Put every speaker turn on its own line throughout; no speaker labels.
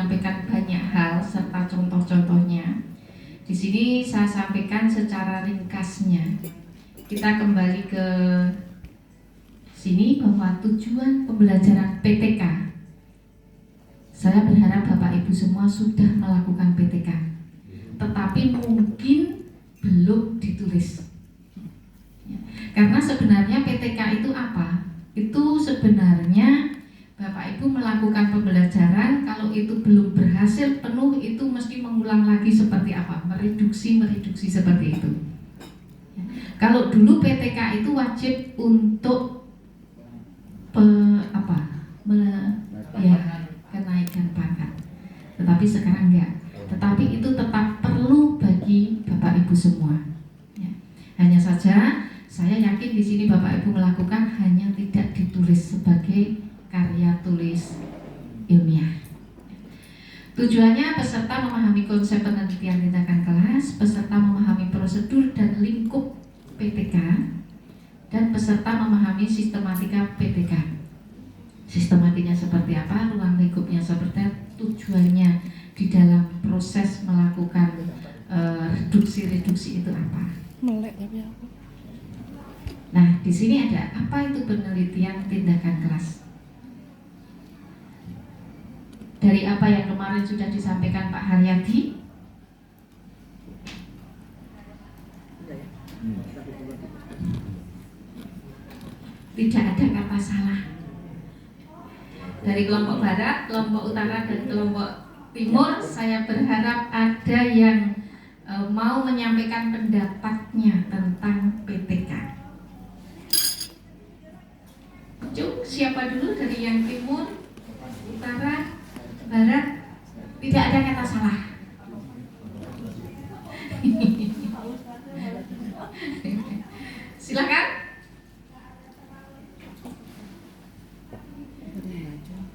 menyampaikan banyak hal serta contoh-contohnya. Di sini saya sampaikan secara ringkasnya. Kita kembali ke sini bahwa tujuan pembelajaran PTK. Saya berharap Bapak Ibu semua sudah melakukan PTK, tetapi mungkin belum ditulis. Karena sebenarnya PTK itu apa? Itu sebenarnya Bapak Ibu melakukan pembelajaran, kalau itu belum berhasil penuh itu mesti mengulang lagi seperti apa? Mereduksi seperti itu. Kalau dulu PTK itu wajib untuk kenaikan pangkat. Tetapi sekarang enggak. Tetapi itu tetap perlu bagi Bapak Ibu semua. Ya. Hanya saja saya yakin di sini Bapak Ibu melakukan hanya tidak ditulis sebagai karya tulis ilmiah. Tujuannya peserta memahami konsep penelitian tindakan kelas, peserta memahami prosedur dan lingkup PTK, dan peserta memahami sistematika PTK. Sistematikanya seperti apa, ruang lingkupnya seperti apa, tujuannya di dalam proses melakukan reduksi itu apa. Nah, di sini ada apa itu penelitian tindakan kelas. Dari apa yang kemarin sudah disampaikan Pak Haryadi, tidak ada kata salah. Dari kelompok barat, kelompok utara, dan kelompok timur, saya berharap ada yang mau menyampaikan pendapatnya tentang PTK. Cuk, siapa dulu dari yang timur, utara, barat? Tidak ada kata salah. Silakan.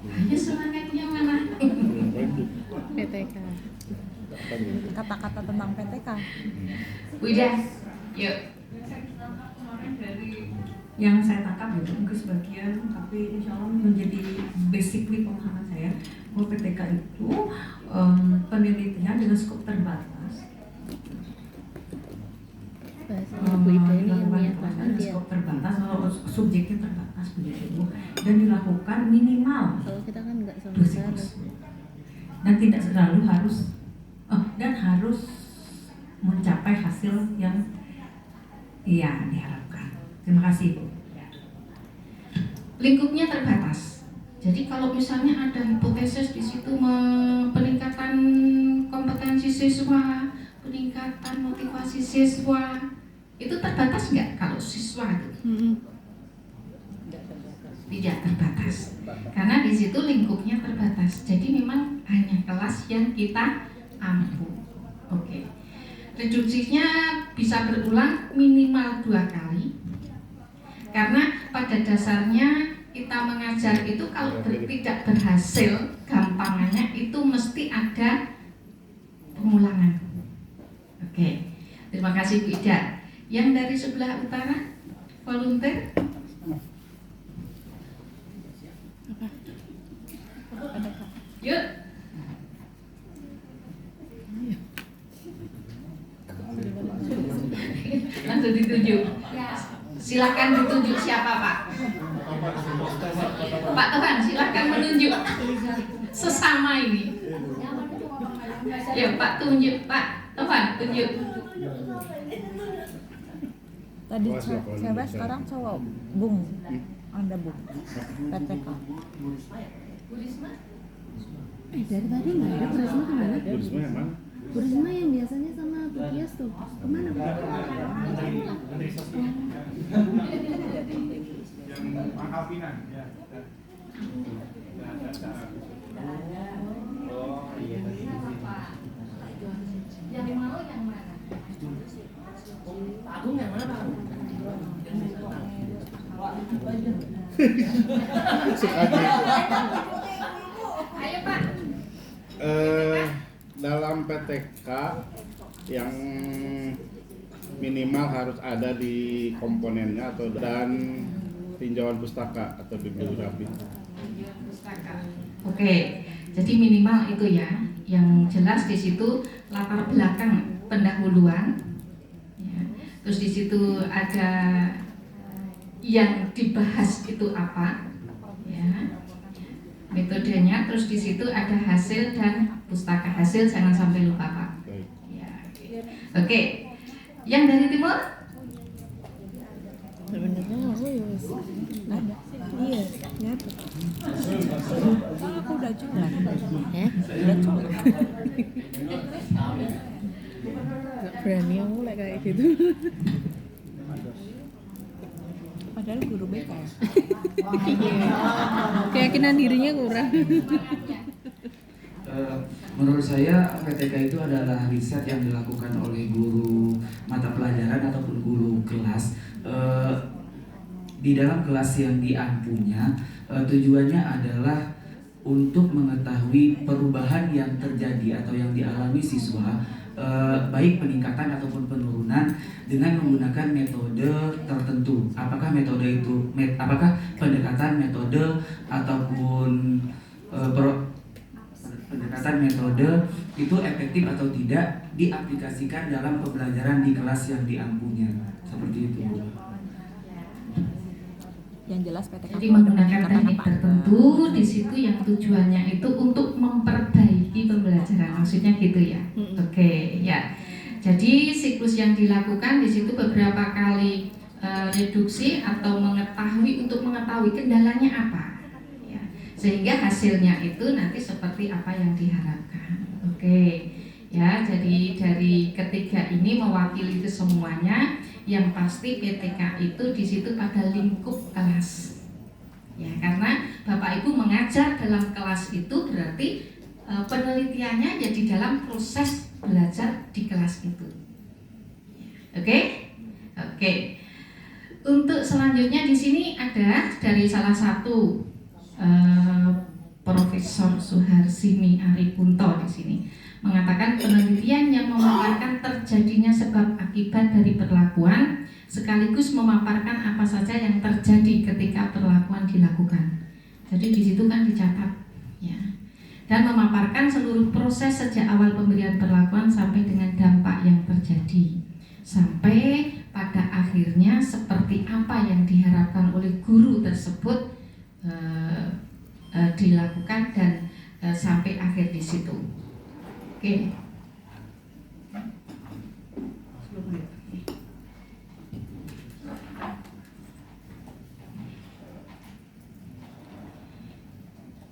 Ayo semangatnya mana?
PTK. Kata-kata tentang PTK.
Udah, yuk.
Yang saya tangkap itu mungkin sebagian, tapi insya Allah menjadi basically pemahaman saya bahwa PTK itu penelitian dengan skop terbatas. Skop terbatas, subjeknya terbatas begitu, dan dilakukan minimal 2 siklus, dan tidak selalu harus harus mencapai hasil yang diharapkan. Terima kasih, Bu.
Lingkupnya terbatas. Jadi kalau misalnya ada hipotesis di situ peningkatan kompetensi siswa, peningkatan motivasi siswa, itu terbatas nggak kalau siswa itu? Tidak terbatas. Karena di situ lingkupnya terbatas. Jadi memang hanya kelas yang kita ampu. Oke. Reduksinya bisa berulang minimal 2 kali. Karena pada dasarnya kita mengajar itu kalau tidak berhasil, gampangannya itu mesti ada pengulangan. Oke, terima kasih Bu Ida. Yang dari sebelah utara, volunteer. Yuk. Langsung ditunjuk. Silakan ditunjuk siapa Pak? Pak Tuhan, silakan menunjuk sesama ini. Ya Pak tunjuk, Pak Tuhan tunjuk.
Tadi cewek, sekarang cowok. Bung, Anda Bung. PTK.
Dari tadi nggak ada. Bu Risma kemana?
Bu Risma yang mana?
Bu Risma yang biasanya sama Bu Tias tuh kemana Bu?
Yang Pangkal Pinang ya. Oh iya tadi.
Yang mau yang mana?
Pak Agung yang mana Pak Agung?
Ayo Pak.
Dalam PTK yang minimal harus ada di komponennya atau dan tinjauan pustaka atau bibliografi.
Oke, Jadi minimal itu ya. Yang jelas di situ latar belakang pendahuluan. Ya. Terus di situ ada yang dibahas itu apa, ya, metodenya. Terus di situ ada hasil dan pustaka hasil, jangan sampai lupa Pak. Ya, oke. Yang dari timur?
Sebenarnya aku ya wis ada. Iya, ya. Aku udah curhat. Udah curhat. Gak berani aku mulai kayak gitu. Padahal guru BK ya. Iya. Keyakinan dirinya kurang.
Menurut saya PTK itu adalah riset yang dilakukan oleh guru mata pelajaran ataupun guru kelas di dalam kelas yang diampunya. Tujuannya adalah untuk mengetahui perubahan yang terjadi atau yang dialami siswa, baik peningkatan ataupun penurunan dengan menggunakan metode tertentu. Apakah metode itu, apakah pendekatan metode ataupun pendekatan metode itu efektif atau tidak diaplikasikan dalam pembelajaran di kelas yang diampunya. Seperti itu, Bu.
Yang jelas PTK
Jadi menggunakan teknik tertentu di situ yang tujuannya itu untuk memperbaiki pembelajaran, maksudnya gitu ya. Oke, ya. Jadi siklus yang dilakukan di situ beberapa kali reduksi atau untuk mengetahui kendalanya apa, ya. Sehingga hasilnya itu nanti seperti apa yang diharapkan. Oke, ya. Jadi dari ketiga ini mewakili itu semuanya. Yang pasti PTK itu di situ pada lingkup kelas, ya, karena Bapak Ibu mengajar dalam kelas itu berarti penelitiannya ya di dalam proses belajar di kelas itu. Oke? Oke. Untuk selanjutnya di sini ada dari salah satu Profesor Suharsini Aripunto di sini mengatakan penelitian yang memaparkan terjadinya sebab akibat dari perlakuan sekaligus memaparkan apa saja yang terjadi ketika perlakuan dilakukan. Jadi di situ kan dicatat, ya, dan memaparkan seluruh proses sejak awal pemberian perlakuan sampai dengan dampak yang terjadi sampai pada akhirnya seperti apa yang diharapkan oleh guru tersebut dilakukan dan sampai akhir di situ. Oke.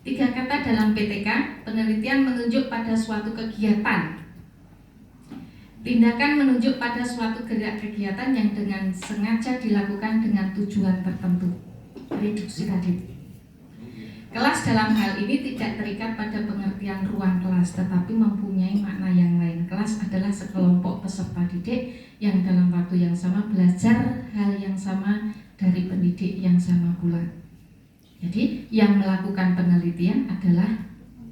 Tiga kata dalam PTK, penelitian menunjuk pada suatu kegiatan. Tindakan menunjuk pada suatu gerak kegiatan yang dengan sengaja dilakukan dengan tujuan tertentu. Reduksi tadi. Kelas dalam hal ini tidak terikat pada pengertian ruang kelas, tetapi mempunyai makna yang lain. Kelas adalah sekelompok peserta didik yang dalam waktu yang sama belajar hal yang sama dari pendidik yang sama pula. Jadi yang melakukan penelitian adalah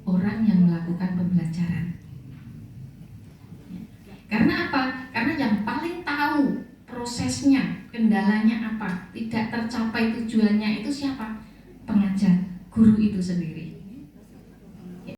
orang yang melakukan pembelajaran. Karena apa? Karena yang paling tahu prosesnya, kendalanya apa, tidak tercapai tujuannya itu siapa? Pengajar. Guru itu sendiri.